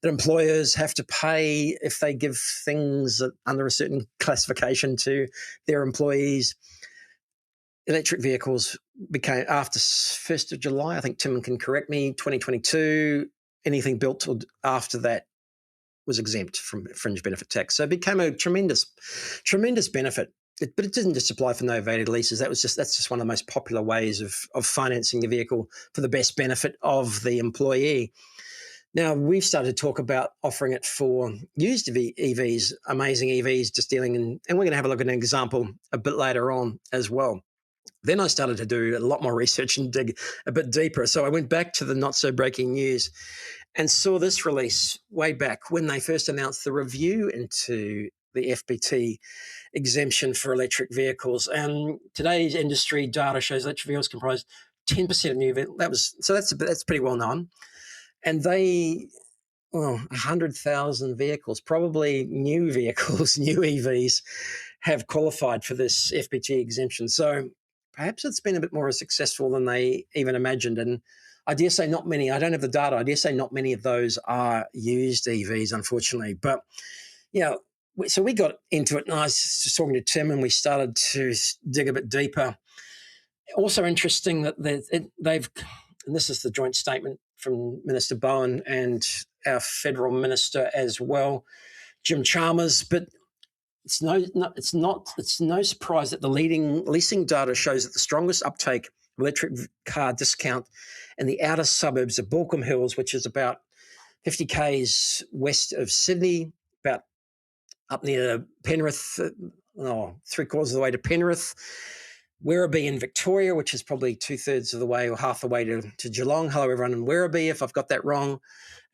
that employers have to pay if they give things under a certain classification to their employees. Electric vehicles became, after 1st of July, I think Tim can correct me, 2022, anything built after that was exempt from fringe benefit tax. So it became a tremendous benefit. But it didn't just apply for novated leases. That's just one of the most popular ways of financing the vehicle for the best benefit of the employee. Now, we've started to talk about offering it for used EVs, amazing EVs, just dealing in, and we're going to have a look at an example a bit later on as well. Then I started to do a lot more research and dig a bit deeper. So I went back to the not so breaking news and saw this release way back when they first announced the review into the FBT exemption for electric vehicles. And today's industry data shows electric vehicles comprise 10% of new vehicles. That's pretty well known. And 100,000 vehicles, probably new vehicles, new EVs, have qualified for this FBT exemption. So perhaps it's been a bit more successful than they even imagined. And I dare say not many, I don't have the data, I dare say not many of those are used EVs, unfortunately. But, so we got into it, and I was just talking to Tim, and we started to dig a bit deeper. Also interesting that they've, and this is the joint statement from Minister Bowen and our federal minister as well, Jim Chalmers. But it's no surprise that the leading leasing data shows that the strongest uptake of electric car discount in the outer suburbs of Baulkham Hills, which is about 50 k's west of Sydney, about up near Penrith, 3/4 of the way to Penrith, Werribee in Victoria, which is probably 2/3 of the way or half the way to Geelong. Hello, everyone in Werribee, if I've got that wrong.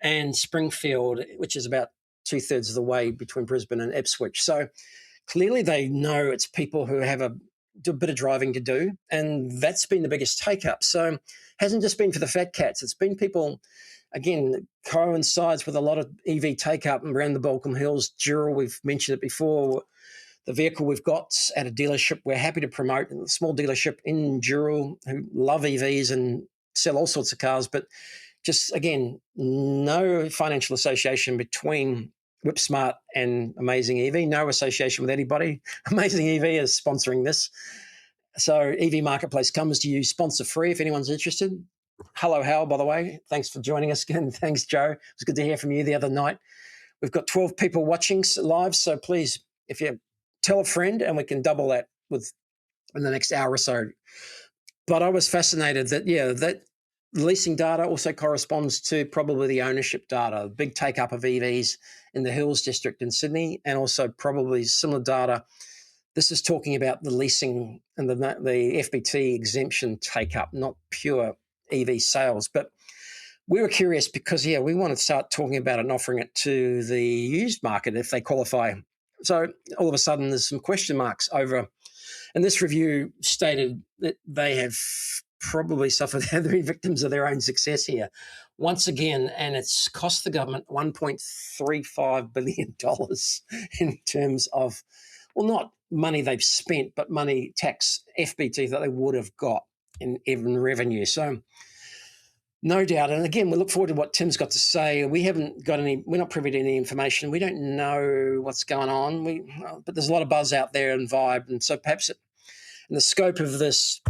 And Springfield, which is about 2/3 of the way between Brisbane and Ipswich. So clearly they know it's people who have a bit of driving to do, and that's been the biggest take-up. So it hasn't just been for the fat cats. It's been people, again, coincides with a lot of EV take-up around the Baulkham Hills. Dural, we've mentioned it before. The vehicle we've got at a dealership, we're happy to promote, a small dealership in Dural who love EVs and sell all sorts of cars, but just, again, no financial association between Whipsmart and Amazing EV, no association with anybody. Amazing EV is sponsoring this. So EV Marketplace comes to you sponsor free if anyone's interested. Hello, Hal, by the way. Thanks for joining us again. Thanks, Joe. It was good to hear from you the other night. We've got 12 people watching live, so please, if you tell a friend, and we can double that in the next hour or so. But I was fascinated that leasing data also corresponds to probably the ownership data, big take-up of EVs in the Hills District in Sydney, and also probably similar data. This is talking about the leasing and the FBT exemption take-up, not pure EV sales. But we were curious because, we want to start talking about it and offering it to the used market if they qualify. So all of a sudden there's some question marks over, and this review stated that they have probably suffered, they're victims of their own success here once again, and it's cost the government $1.35 billion in terms of, not money they've spent, but money, tax, FBT that they would have got in revenue. So no doubt. And again, we look forward to what Tim's got to say. We're not privy to any information. We don't know what's going on. But there's a lot of buzz out there and vibe. And so perhaps in the scope of this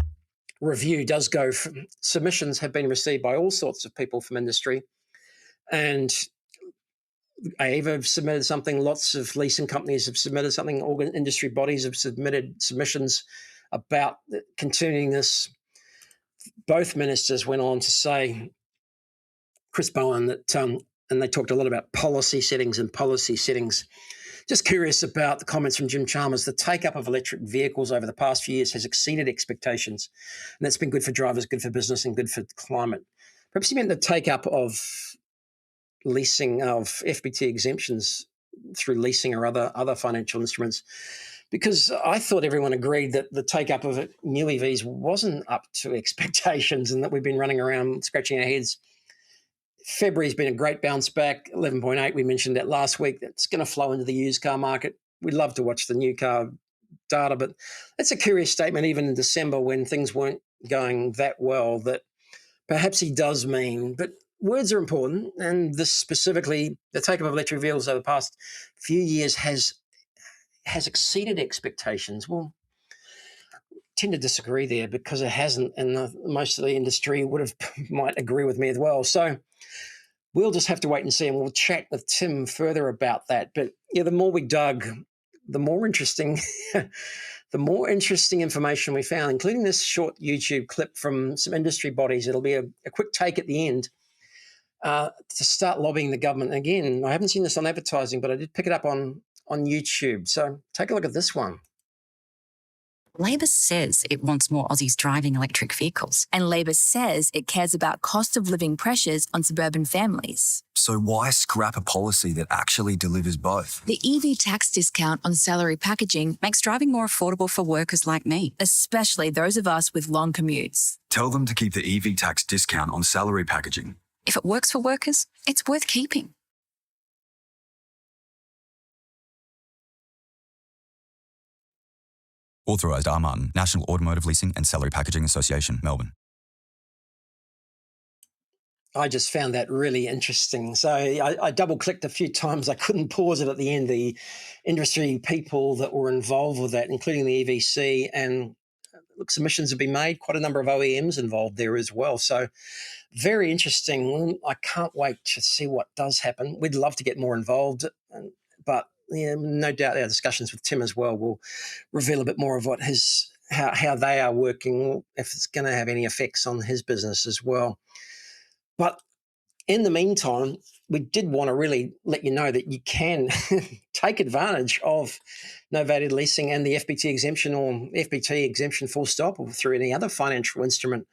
review does go from, submissions have been received by all sorts of people from industry. And AEVA have submitted something. Lots of leasing companies have submitted something. Industry bodies have submitted submissions about continuing this. Both ministers went on to say, Chris Bowen, that and they talked a lot about policy settings. Just curious about the comments from Jim Chalmers. The take-up of electric vehicles over the past few years has exceeded expectations, and that's been good for drivers, good for business, and good for the climate. Perhaps he meant the take-up of leasing of FBT exemptions through leasing or other financial instruments, because I thought everyone agreed that the take-up of new EVs wasn't up to expectations and that we've been running around scratching our heads. February's been a great bounce back, 11.8. We mentioned that last week. That's going to flow into the used car market. We'd love to watch the new car data, but it's a curious statement even in December when things weren't going that well, that perhaps he does mean, but words are important, and this specifically, the take-up of electric vehicles over the past few years has exceeded expectations. Well, tend to disagree there because it hasn't, and most of the industry might agree with me as well. So we'll just have to wait and see, and we'll chat with Tim further about that. But the more we dug, the more interesting information we found, including this short YouTube clip from some industry bodies. It'll be a quick take at the end to start lobbying the government. Again, I haven't seen this on advertising, but I did pick it up on YouTube. So take a look at this one. Labor says it wants more Aussies driving electric vehicles. And Labor says it cares about cost of living pressures on suburban families. So why scrap a policy that actually delivers both? The EV tax discount on salary packaging makes driving more affordable for workers like me, especially those of us with long commutes. Tell them to keep the EV tax discount on salary packaging. If it works for workers, it's worth keeping. Authorised R. Martin, National Automotive Leasing and Salary Packaging Association, Melbourne. I just found that really interesting. So I double-clicked a few times. I couldn't pause it at the end. The industry people that were involved with that, including the EVC, and look, submissions have been made. Quite a number of OEMs involved there as well. So very interesting. I can't wait to see what does happen. We'd love to get more involved, but yeah, no doubt our discussions with Tim as well will reveal a bit more of what how they are working, if it's going to have any effects on his business as well. But in the meantime, we did want to really let you know that you can take advantage of novated leasing and the FBT exemption or FBT exemption full stop, or through any other financial instrument,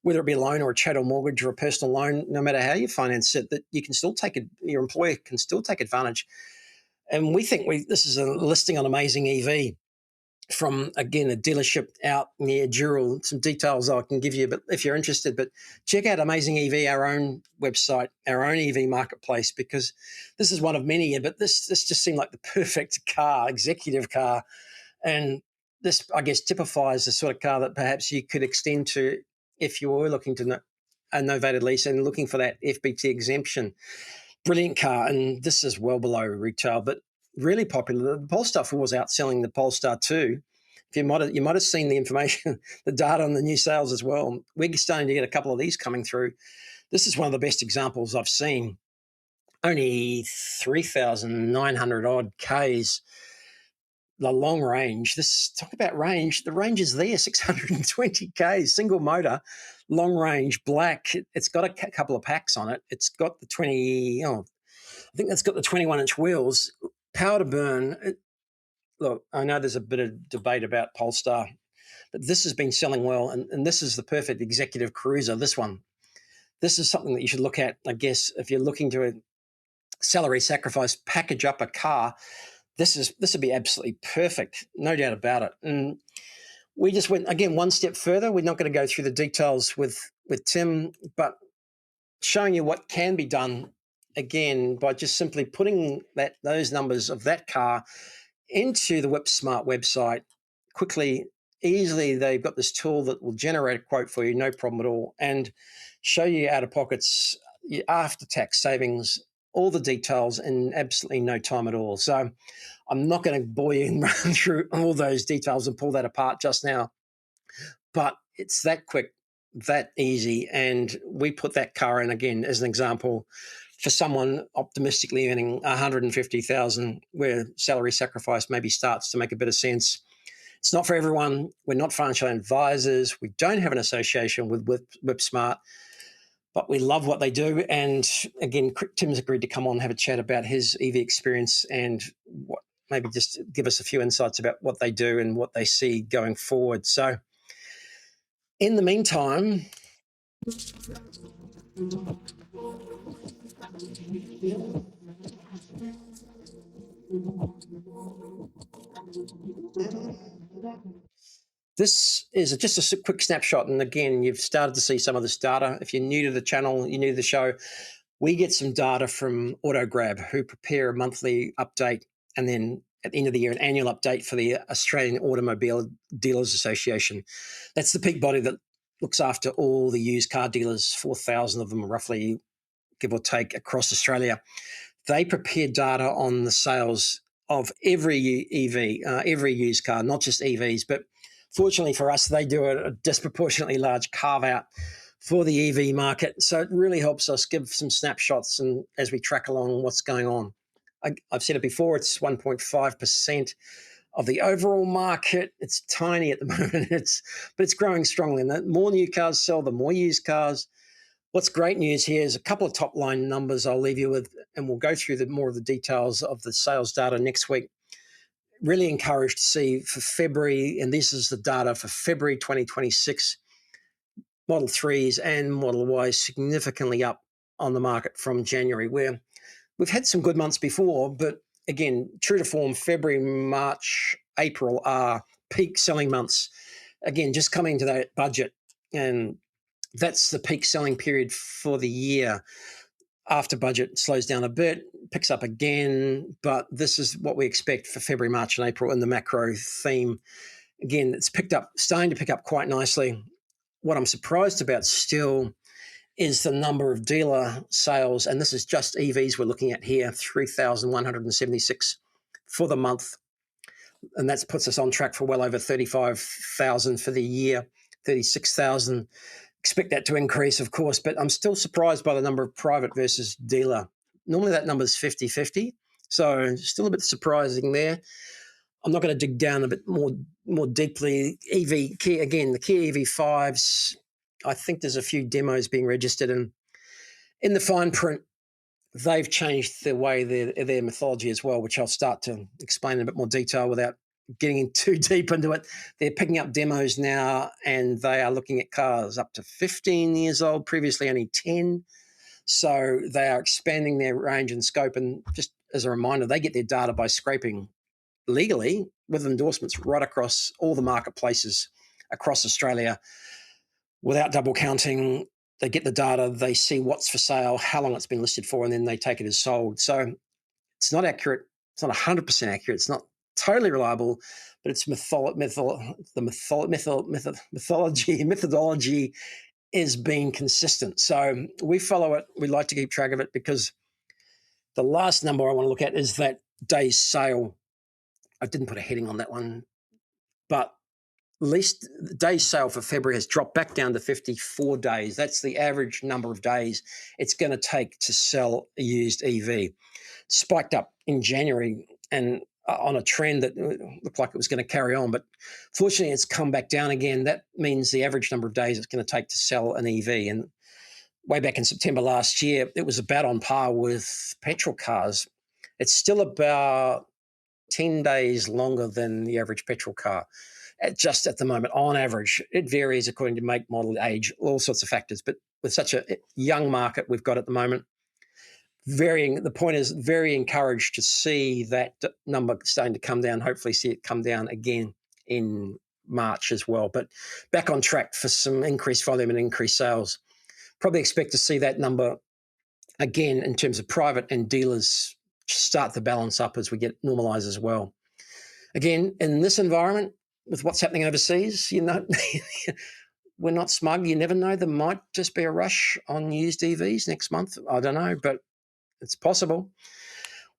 whether it be a loan or a chattel mortgage or a personal loan, no matter how you finance it, that you can still your employer can still take advantage. And we think this is a listing on Amazing EV from, again, a dealership out near Dural. Some details I can give you, but if you're interested, but check out Amazing EV, our own website, our own EV marketplace, because this is one of many, but this just seemed like the perfect car, executive car. And this, I guess, typifies the sort of car that perhaps you could extend to if you were looking to a novated lease and looking for that FBT exemption. Brilliant car, and this is well below retail, but really popular. The Polestar 4 was outselling the Polestar 2. If you might have seen the information, the data on the new sales as well. We're starting to get a couple of these coming through. This is one of the best examples I've seen. Only 3,900 odd Ks. The long range. Talk about range. The range is there, 620 Ks, single motor, long range, black. It's got a couple of packs on it. It's got the 21-inch wheels, power to burn. Look, I know there's a bit of debate about Polestar, but this has been selling well, and this is the perfect executive cruiser, this one. This is something that you should look at, I guess, if you're looking to a salary sacrifice, package up a car. This would be absolutely perfect, no doubt about it. And we just went, again, one step further. We're not going to go through the details with Tim, but showing you what can be done, again, by just simply putting those numbers of that car into the Whipsmart website quickly, easily. They've got this tool that will generate a quote for you, no problem at all, and show you out-of-pockets, after-tax savings, all the details in absolutely no time at all. So I'm not going to bore you and run through all those details and pull that apart just now, but it's that quick, that easy. And we put that car in, again, as an example, for someone optimistically earning 150,000, where salary sacrifice maybe starts to make a bit of sense. It's not for everyone. We're not financial advisors. We don't have an association with Whipsmart, but we love what they do. And again, Tim's agreed to come on and have a chat about his EV experience and maybe just give us a few insights about what they do and what they see going forward. So in the meantime, this is just a quick snapshot. And again, you've started to see some of this data. If you're new to the channel, you're new to the show, we get some data from AutoGrab, who prepare a monthly update, and then at the end of the year, an annual update for the Australian Automobile Dealers Association. That's the peak body that looks after all the used car dealers, 4,000 of them roughly, give or take, across Australia. They prepare data on the sales of every EV, every used car, not just EVs, but fortunately for us, they do a disproportionately large carve-out for the EV market. So it really helps us give some snapshots and as we track along what's going on. I've said it before, it's 1.5% of the overall market. It's tiny at the moment, but it's growing strongly. And the more new cars sell, the more used cars. What's great news here is a couple of top-line numbers I'll leave you with, and we'll go through more of the details of the sales data next week. really encouraged to see for February, and this is the data for February 2026, Model 3s and Model Ys significantly up on the market from January, where we've had some good months before, but again, true to form, February, March, April are peak selling months. Again, just coming to that budget, and that's the peak selling period for the year. After budget slows down a bit, picks up again, but this is what we expect for February, March, and April in the macro theme. Again, it's picked up, starting to pick up quite nicely. What I'm surprised about still is the number of dealer sales, and this is just EVs we're looking at here, 3,176 for the month, and that puts us on track for well over 35,000 for the year, 36,000. Expect that to increase, of course, but I'm still surprised by the number of private versus dealer. Normally that number is 50-50, so still a bit surprising there. I'm not going to dig down a bit more deeply. The Kia EV5s, I think there's a few demos being registered, and in the fine print, they've changed the way their methodology as well, which I'll start to explain in a bit more detail without getting in too deep into it. They're picking up demos now, and they are looking at cars up to 15 years old, previously only 10. So they are expanding their range and scope. And just as a reminder, they get their data by scraping legally with endorsements right across all the marketplaces across Australia without double counting. They get the data, they see what's for sale, how long it's been listed for, and then they take it as sold. So it's not accurate. It's not 100% accurate. It's not totally reliable, but its methodology is being consistent. So we follow it. We like to keep track of it because the last number I want to look at is that day's sale. I didn't put a heading on that one, but least days sale for February has dropped back down to 54 days. That's the average number of days it's going to take to sell a used EV. Spiked up in January and on a trend that looked like it was going to carry on, but fortunately it's come back down again. That means the average number of days it's going to take to sell an EV. And way back in September last year, it was about on par with petrol cars. It's still about 10 days longer than the average petrol car. Just at the moment, on average. It varies according to make, model, age, all sorts of factors. But with such a young market we've got at the moment, the point is very encouraged to see that number starting to come down, hopefully see it come down again in March as well. But back on track for some increased volume and increased sales. Probably expect to see that number again in terms of private and dealers start to balance up as we get normalised as well. Again, in this environment, with what's happening overseas, we're not smug. You never know. There might just be a rush on used EVs next month. I don't know, but it's possible.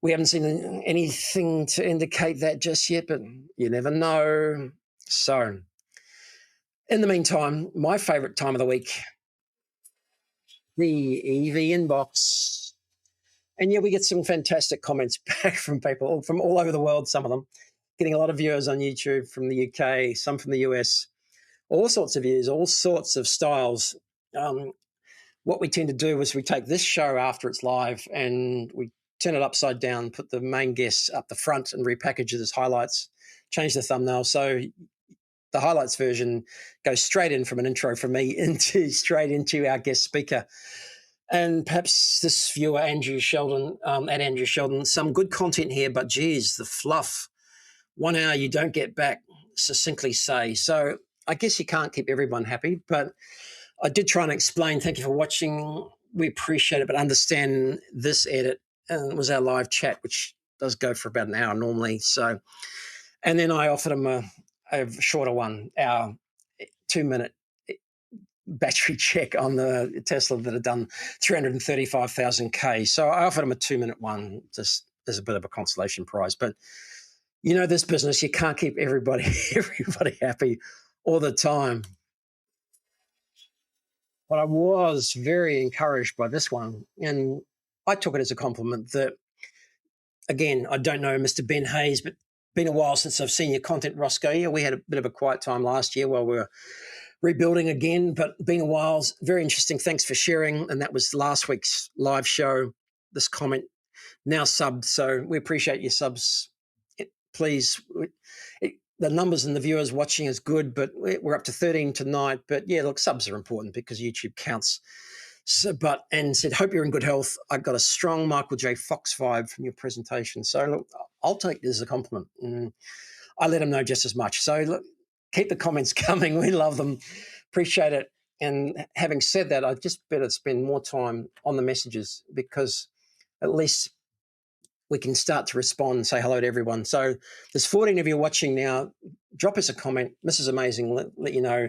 We haven't seen anything to indicate that just yet, but you never know. So, in the meantime, my favourite time of the week, the EV inbox. And yeah, we get some fantastic comments back from people from all over the world, some of them. Getting a lot of viewers on YouTube from the UK, some from the US, all sorts of views, all sorts of styles. What we tend to do is we take this show after it's live and we turn it upside down, put the main guests up the front and repackage it as highlights, change the thumbnail. So the highlights version goes straight in from an intro from me straight into our guest speaker. And perhaps this viewer, Andrew Sheldon, at Andrew Sheldon, some good content here, but geez, the fluff. 1 hour you don't get back, succinctly say. So I guess you can't keep everyone happy, but I did try and explain. Thank you for watching. We appreciate it, but understand this edit was our live chat, which does go for about an hour normally. So, and then I offered him a shorter one, our 2-minute battery check on the Tesla that had done 335,000 K. So I offered him a 2-minute one just as a bit of a consolation prize. But this business, you can't keep everybody happy all the time. But I was very encouraged by this one, and I took it as a compliment that, again, I don't know Mr. Ben Hayes, but been a while since I've seen your content, Rosco. Yeah, we had a bit of a quiet time last year while we were rebuilding again, but been a while. Very interesting. Thanks for sharing. And that was last week's live show, this comment, now subbed. So we appreciate your subs please. The numbers and the viewers watching is good, but we're up to 13 tonight. But yeah, look, subs are important because YouTube counts. So, and said, hope you're in good health. I got a strong Michael J. Fox vibe from your presentation. So look, I'll take this as a compliment. And I let him know just as much. So look, keep the comments coming. We love them. Appreciate it. And having said that, I just better spend more time on the messages because at least we can start to respond and say hello to everyone. So there's 14 of you watching now. Drop us a comment. This is amazing. Let you know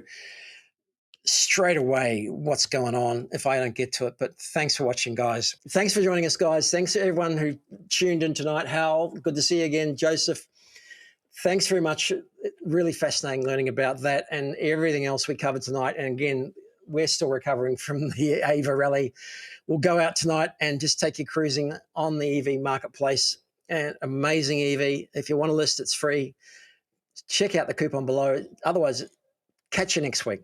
straight away what's going on if I don't get to it. But thanks for watching, guys. Thanks for joining us, guys. Thanks to everyone who tuned in tonight. Hal, good to see you again. Joseph, thanks very much. Really fascinating learning about that and everything else we covered tonight. And again, we're still recovering from the AEVA rally. We'll go out tonight and just take you cruising on the EV marketplace. And amazing EV. If you want to list, it's free. Check out the coupon below. Otherwise, catch you next week.